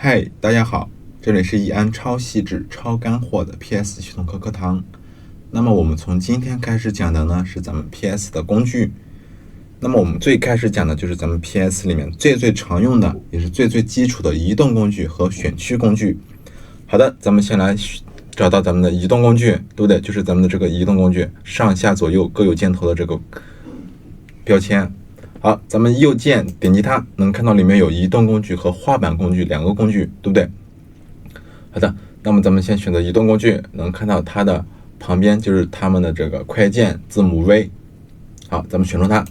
嗨，大家好，这里是易安超细致、超干货的 PS 系统课堂。那么我们从今天开始讲的呢是咱们 PS 的工具。那么我们最开始讲的就是咱们 PS 里面最常用的，也是最基础的移动工具和选区工具。好的，咱们先来找到咱们的移动工具，对不对？就是咱们的这个移动工具，上下左右各有箭头的这个标签。好，咱们右键点击它，能看到里面有移动工具和画板工具两个工具，对不对？好的，那么咱们先选择移动工具，能看到它的旁边就是它们的这个快键字母 V。好，咱们选中它。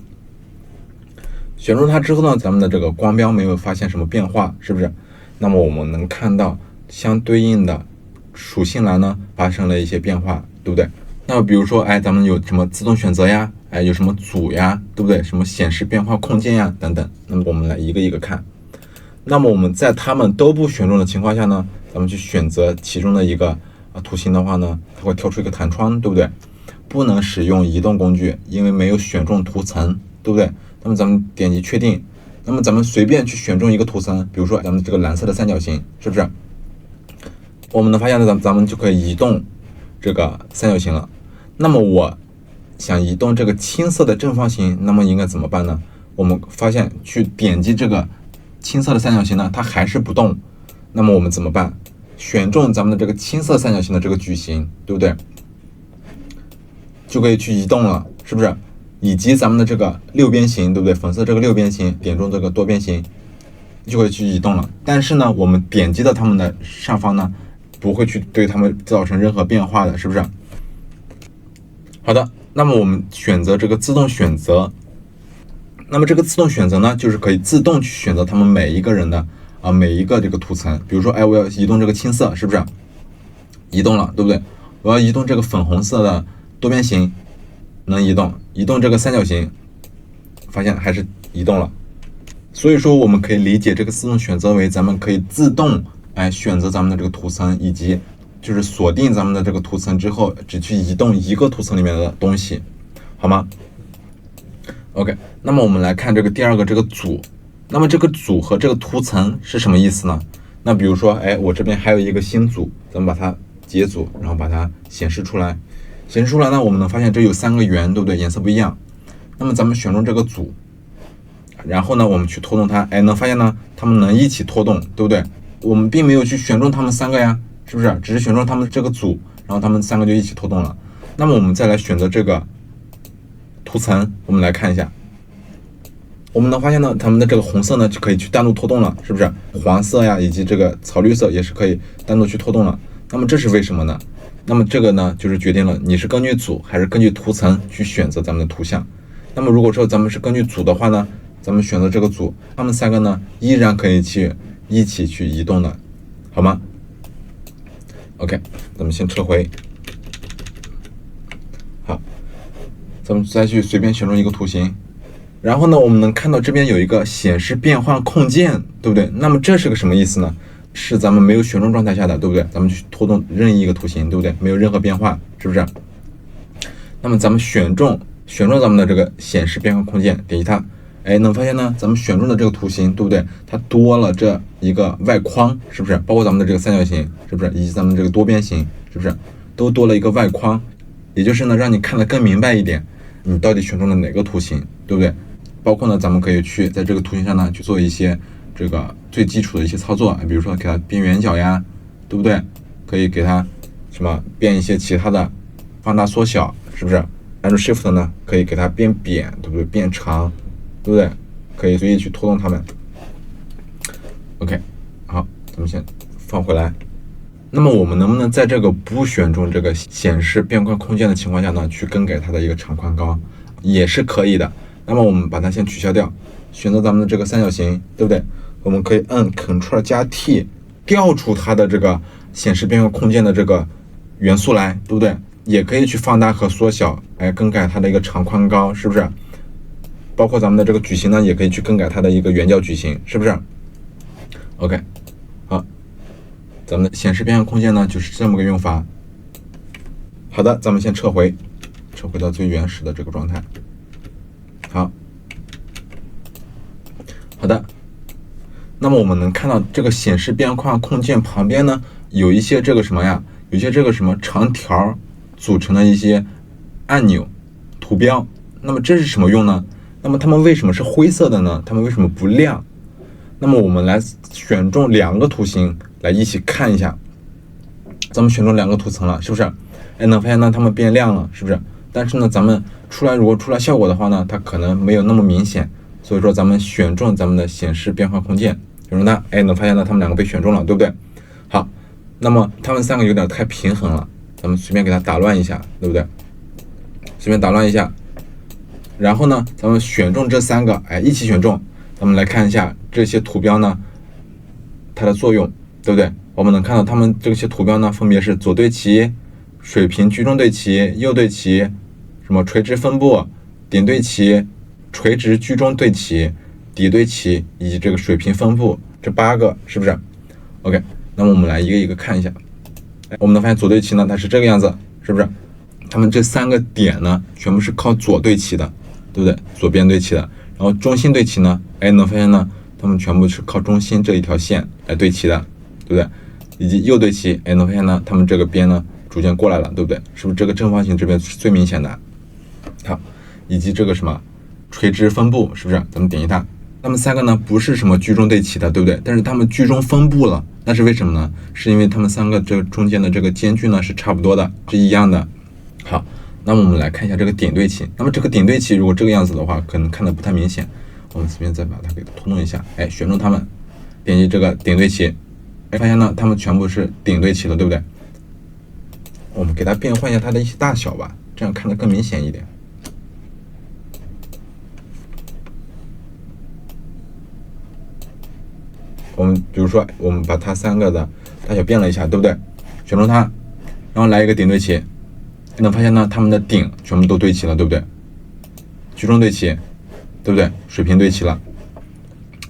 选中它之后呢，咱们的这个光标没有发现什么变化，是不是？那么我们能看到相对应的属性栏呢发生了一些变化，对不对？那么比如说，咱们有什么自动选择呀，有什么组呀，对不对？什么显示变化控件呀等等。那么我们来一个一个看。那么我们在它们都不选中的情况下呢，咱们去选择其中的一个图形的话呢，它会跳出一个弹窗，对不对？不能使用移动工具，因为没有选中图层，对不对？那么咱们点击确定，那么咱们随便去选中一个图层，比如说咱们这个蓝色的三角形，是不是？我们能发现呢，咱们就可以移动这个三角形了。那么我想移动这个青色的正方形，那么应该怎么办呢？我们发现去点击这个青色的三角形呢，它还是不动。那么我们怎么办？选中咱们的这个青色三角形的这个矩形，对不对？就可以去移动了，是不是？以及咱们的这个六边形，对不对？粉色这个六边形，点中这个多边形，就会去移动了。但是呢，我们点击到它们的上方呢，不会去对它们造成任何变化的，是不是？好的，那么我们选择这个自动选择。那么这个自动选择呢，就是可以自动去选择他们每一个人的每一个这个图层。比如说，我要移动这个青色，是不是？移动了，对不对？我要移动这个粉红色的多边形，能移动。移动这个三角形，发现还是移动了。所以说，我们可以理解这个自动选择为咱们可以自动选择咱们的这个图层，以及就是锁定咱们的这个图层之后，只去移动一个图层里面的东西，好吗？ OK， 那么我们来看这个第二个这个组。那么这个组和这个图层是什么意思呢？那比如说，我这边还有一个新组，咱们把它解组，然后把它显示出来。显示出来呢，我们能发现这有3个圆，对不对？颜色不一样。那么咱们选中这个组，然后呢，我们去拖动它，能发现呢，它们能一起拖动，对不对？我们并没有去选中它们3个呀，是不是？只是选中它们这个组，然后它们3个就一起拖动了。那么我们再来选择这个图层，我们来看一下，我们能发现呢，它们的这个红色呢就可以去单独拖动了，是不是？黄色呀，以及这个草绿色也是可以单独去拖动了。那么这是为什么呢？那么这个呢，就是决定了你是根据组还是根据图层去选择咱们的图像。那么如果说咱们是根据组的话呢，咱们选择这个组，它们3个呢依然可以去一起去移动的，好吗 ？OK， 咱们先撤回。好，咱们再去随便选中一个图形，然后呢，我们能看到这边有一个显示变换控件，对不对？那么这是个什么意思呢？是咱们没有选中状态下的，对不对？咱们去拖动任意一个图形，对不对？没有任何变化，是不是？那么咱们选中咱们的这个显示变换控件，点击它，能发现呢，咱们选中的这个图形，对不对？它多了这一个外框，是不是？包括咱们的这个三角形，是不是？以及咱们这个多边形，是不是？都多了一个外框，也就是呢，让你看得更明白一点，你到底选中了哪个图形，对不对？包括呢，咱们可以去在这个图形上呢去做一些这个最基础的一些操作，比如说给它变圆角呀，对不对？可以给它什么变一些其他的放大缩小，是不是？按住 Shift 呢，可以给它变扁，对不对？变长，对不对？可以随意去拖动它们。OK， 好，咱们先放回来。那么我们能不能在这个不选中这个显示变换空间的情况下呢，去更改它的一个长宽高，也是可以的。那么我们把它先取消掉，选择咱们的这个三角形，对不对？我们可以按 Ctrl 加 T 调出它的这个显示变换空间的这个元素来，对不对？也可以去放大和缩小，更改它的一个长宽高，是不是？包括咱们的这个矩形呢，也可以去更改它的一个圆角矩形，是不是 ？OK， 好，咱们的显示变换空间呢就是这么个用法。好的，咱们先撤回到最原始的这个状态。好的，那么我们能看到这个显示边框控件旁边呢，有一些这个什么呀？有一些这个什么长条组成的一些按钮图标。那么这是什么用呢？那么它们为什么是灰色的呢？它们为什么不亮？那么我们来选中2个图形来一起看一下。咱们选中2个图层了，是不是？能发现呢它们变亮了，是不是？但是呢咱们如果出来效果的话呢，它可能没有那么明显。所以说咱们选中咱们的显示变化控件，选中它，能发现呢它们2个被选中了，对不对？好，那么它们3个有点太平衡了，咱们随便给它打乱一下，对不对？随便打乱一下，然后呢咱们选中这3个，一起选中。咱们来看一下这些图标呢它的作用，对不对？我们能看到它们这些图标呢分别是左对齐、水平居中对齐、右对齐、什么垂直分布、顶对齐、垂直居中对齐、底对齐以及这个水平分布，这8个是不是 ？OK， 那么我们来一个一个看一下。我们能发现左对齐呢它是这个样子，是不是？它们这3个点呢全部是靠左对齐的，对不对？左边对齐的。然后中心对齐呢，能发现呢它们全部是靠中心这一条线来对齐的，对不对？以及右对齐，能发现呢它们这个边呢逐渐过来了，对不对？是不是这个正方形这边是最明显的？好，以及这个什么垂直分布，是不是？咱们点击它，它们3个呢不是什么居中对齐的，对不对？但是它们居中分布了，那是为什么呢？是因为它们3个这个中间的这个间距呢是差不多的，是一样的。好，那么我们来看一下这个顶对齐。那么这个顶对齐如果这个样子的话，可能看得不太明显。我们随便再把它给拖动一下，选中它们，点击这个顶对齐，发现呢它们全部是顶对齐的，对不对？我们给它变换一下它的一些大小吧，这样看得更明显一点。我们比如说，我们把它3个的大小变了一下，对不对？选中它，然后来一个顶对齐，能发现呢，它们的顶全部都对齐了，对不对？居中对齐，对不对？水平对齐了，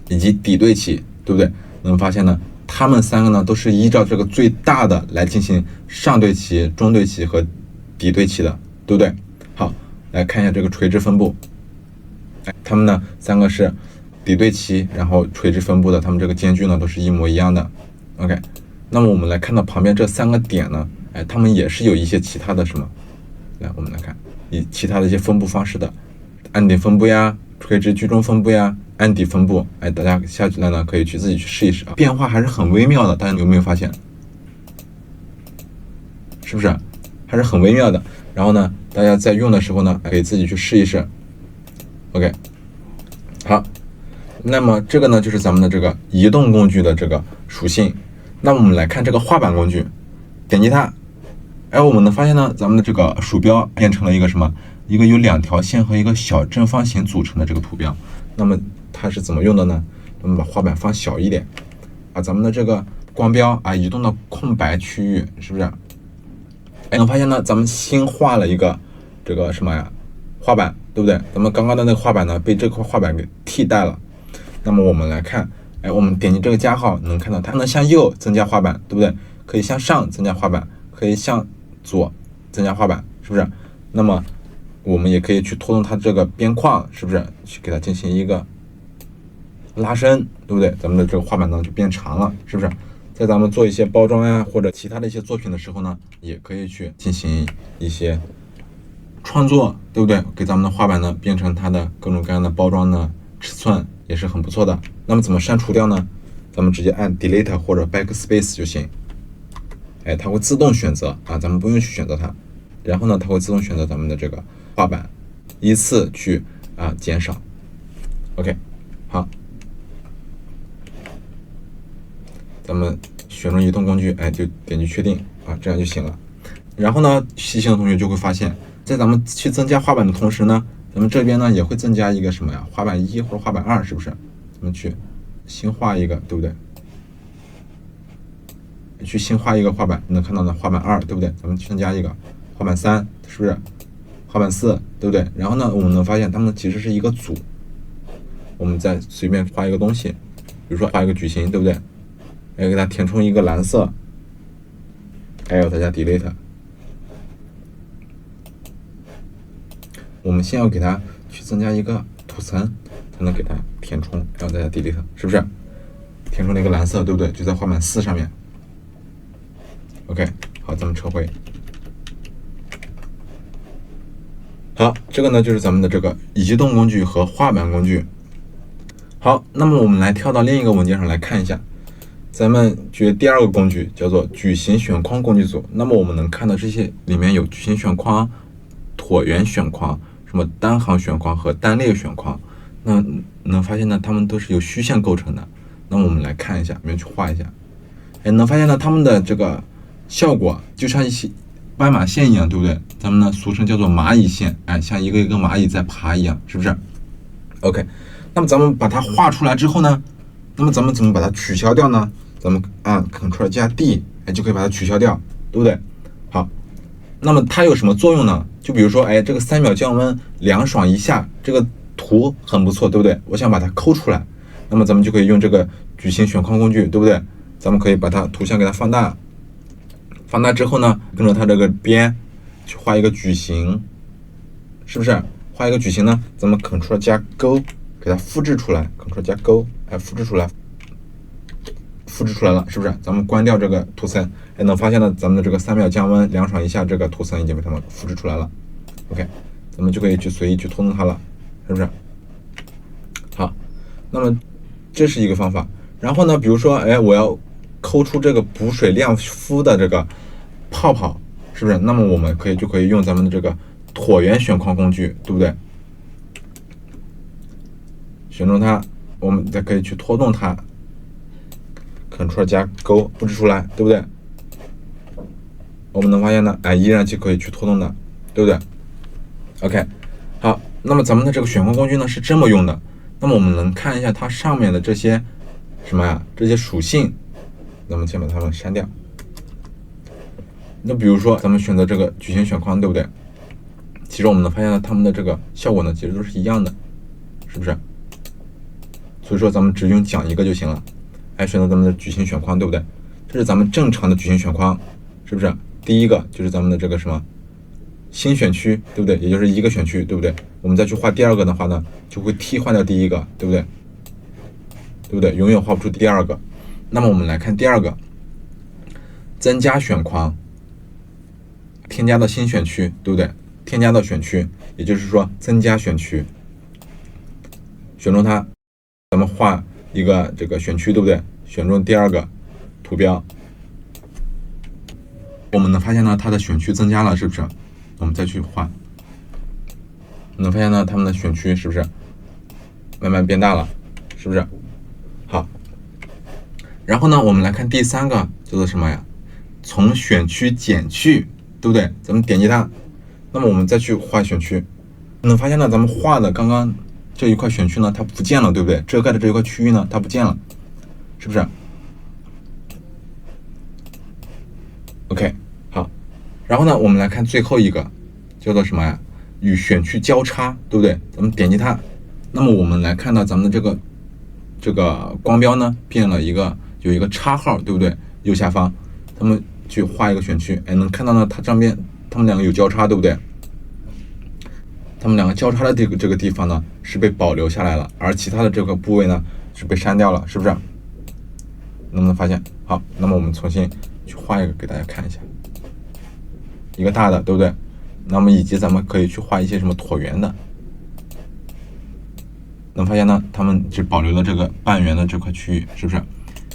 以及底对齐，对不对？能发现呢，它们3个呢都是依照这个最大的来进行上对齐、中对齐和底对齐的，对不对？好，来看一下这个垂直分布，它们呢3个是底对齐，然后垂直分布的，它们这个间距呢都是一模一样的。OK， 那么我们来看到旁边这3个点呢，它们也是有一些其他的什么？来，我们来看以其他的一些分布方式的，按顶分布呀、垂直居中分布呀、按底分布，大家下来呢可以自己去试一试啊，变化还是很微妙的，大家有没有发现？是不是？还是很微妙的。然后呢，大家在用的时候呢，可以自己去试一试。OK， 好。那么这个呢，就是咱们的这个移动工具的这个属性。那么我们来看这个画板工具，点击它，我们能发现呢，咱们的这个鼠标变成了一个什么？一个由2条线和一个小正方形组成的这个图标。那么它是怎么用的呢？我们把画板放小一点，把咱们的这个光标移动到空白区域，是不是？能发现呢，咱们新画了一个这个什么呀？画板，对不对？咱们刚刚的那个画板呢，被这块画板给替代了。那么我们来看，我们点击这个加号，能看到它能向右增加画板，对不对？可以向上增加画板，可以向左增加画板，是不是？那么我们也可以去拖动它这个边框，是不是？去给它进行一个拉伸，对不对？咱们的这个画板呢就变长了，是不是？在咱们做一些包装呀或者其他的一些作品的时候呢，也可以去进行一些创作，对不对？给咱们的画板呢变成它的各种各样的包装的尺寸。也是很不错的。那么怎么删除掉呢？咱们直接按 Delete 或者 Backspace 就行。它会自动选择咱们不用去选择它。然后呢，它会自动选择咱们的这个画板，依次去减少。OK， 好，咱们选中移动工具，就点击确定这样就行了。然后呢，细心的同学就会发现，在咱们去增加画板的同时呢，咱们这边呢也会增加一个什么呀？画板1或者画板2，是不是？咱们去新画一个，对不对？去新画一个画板，你能看到呢？画板2，对不对？咱们增加一个画板3，是不是？画板4，对不对？然后呢，我们能发现它们其实是一个组。我们再随便画一个东西，比如说画一个矩形，对不对？给它填充一个蓝色，还有大家 Delete。我们先要给它去增加一个图层，才能给它填充，然后大家 Delete， 是不是？填充了一个蓝色，对不对？就在画板4上面。OK， 好，咱们撤回。好，这个呢就是咱们的这个移动工具和画板工具。好，那么我们来跳到另一个文件上来看一下，咱们举第2个工具叫做矩形选框工具组。那么我们能看到这些里面有矩形选框、椭圆选框、什么单行选框和单列选框。那能发现呢，它们都是由虚线构成的。那么我们来看一下，我们去画一下。能发现呢，它们的这个效果就像一些斑马线一样，对不对？咱们呢俗称叫做蚂蚁线，像一个一个蚂蚁在爬一样，是不是 ？OK， 那么咱们把它画出来之后呢，那么咱们怎么把它取消掉呢？咱们按 Ctrl 加 D， 就可以把它取消掉，对不对？好，那么它有什么作用呢？就比如说，这个3秒降温，凉爽一下，这个图很不错，对不对？我想把它抠出来，那么咱们就可以用这个矩形选框工具，对不对？咱们可以把它图像给它放大，放大之后呢，跟着它这个边去画一个矩形，是不是？画一个矩形呢，咱们 Ctrl 加勾给它复制出来 ，Ctrl 加勾，复制出来，复制出来了，是不是？咱们关掉这个图层，能发现呢，咱们的这个3秒降温，凉爽一下，这个图层已经被它们复制出来了。OK， 咱们就可以去随意去拖动它了，是不是？好，那么这是一个方法。然后呢，比如说，我要抠出这个补水亮肤的这个泡泡，是不是？那么我们就可以用咱们的这个椭圆选框工具，对不对？选中它，我们再可以去拖动它 ，Ctrl 加勾复制出来，对不对？我们能发现呢，依然就可以去拖动的，对不对 ？OK， 好，那么咱们的这个选框工具呢是这么用的。那么我们能看一下它上面的这些什么呀？这些属性，咱们先把它们删掉。那比如说，咱们选择这个矩形选框，对不对？其实我们能发现呢，它们的这个效果呢，其实都是一样的，是不是？所以说，咱们只用讲一个就行了。选择咱们的矩形选框，对不对？这是咱们正常的矩形选框，是不是？第一个就是咱们的这个什么新选区，对不对？也就是一个选区，对不对？我们再去画第2个的话呢，就会替换掉第一个，对不对？对不对？永远画不出第2个。那么我们来看第2个，增加选框，添加到新选区，对不对？添加到选区，也就是说增加选区，选中它，咱们画一个这个选区，对不对？选中第2个图标，我们能发现呢，它的选区增加了，是不是？我们再去画，能发现呢，它们的选区是不是慢慢变大了？是不是？好，然后呢，我们来看第3个叫做什么呀？从选区减去，对不对？咱们点击它，那么我们再去画选区，能发现呢，咱们画的刚刚这一块选区呢，它不见了，对不对？遮盖的这一块区域呢，它不见了，是不是 ？OK， 好，然后呢，我们来看最后一个叫做什么呀？与选区交叉，对不对？咱们点击它，那么我们来看到咱们的这个光标呢，变了有一个叉号，对不对？右下方，咱们去画一个选区，能看到呢，它上面它们两个有交叉，对不对？它们两个交叉的这个地方呢是被保留下来了，而其他的这个部位呢是被删掉了，是不是？能不能发现？好，那么我们重新去画一个给大家看一下，一个大的，对不对？那么以及咱们可以去画一些什么椭圆的，能发现呢，它们只保留了这个半圆的这块区域，是不是？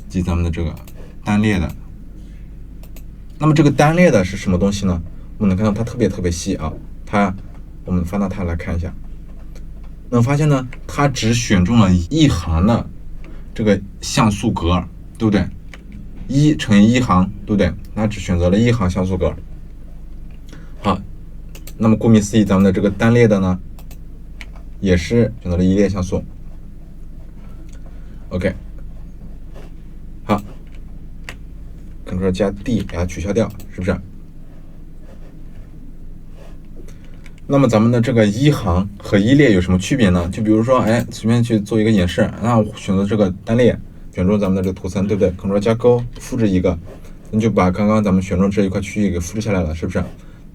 及咱们的这个单列的。那么这个单列的是什么东西呢？我们能看到它特别细啊，我们翻到它来看一下，能发现呢，它只选中了一行的这个像素格，对不对？1乘以1行，对不对？它只选择了一行像素格。好，那么顾名思义，咱们的这个单列的呢，也是选择了一列像素。OK， 好 ，Ctrl 加 D 给它取消掉，是不是？那么咱们的这个一行和一列有什么区别呢？就比如说，随便去做一个演示，那我选择这个单列，选中咱们的这个图层，对不对 ？Ctrl 加勾，复制一个，那就把刚刚咱们选中这一块区域给复制下来了，是不是？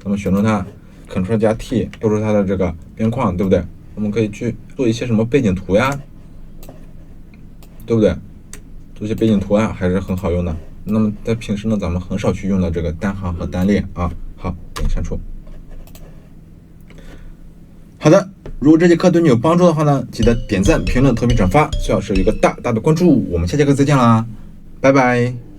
咱们选中它 ，Ctrl 加 T， 标出它的这个边框，对不对？我们可以去做一些什么背景图呀，对不对？做些背景图案还是很好用的。那么在平时呢，咱们很少去用到这个单行和单列啊。好，点删除。好的，如果这节课对你有帮助的话呢，记得点赞、评论、投币、转发，最好是一个大大的关注。我们下节课再见啦，拜拜。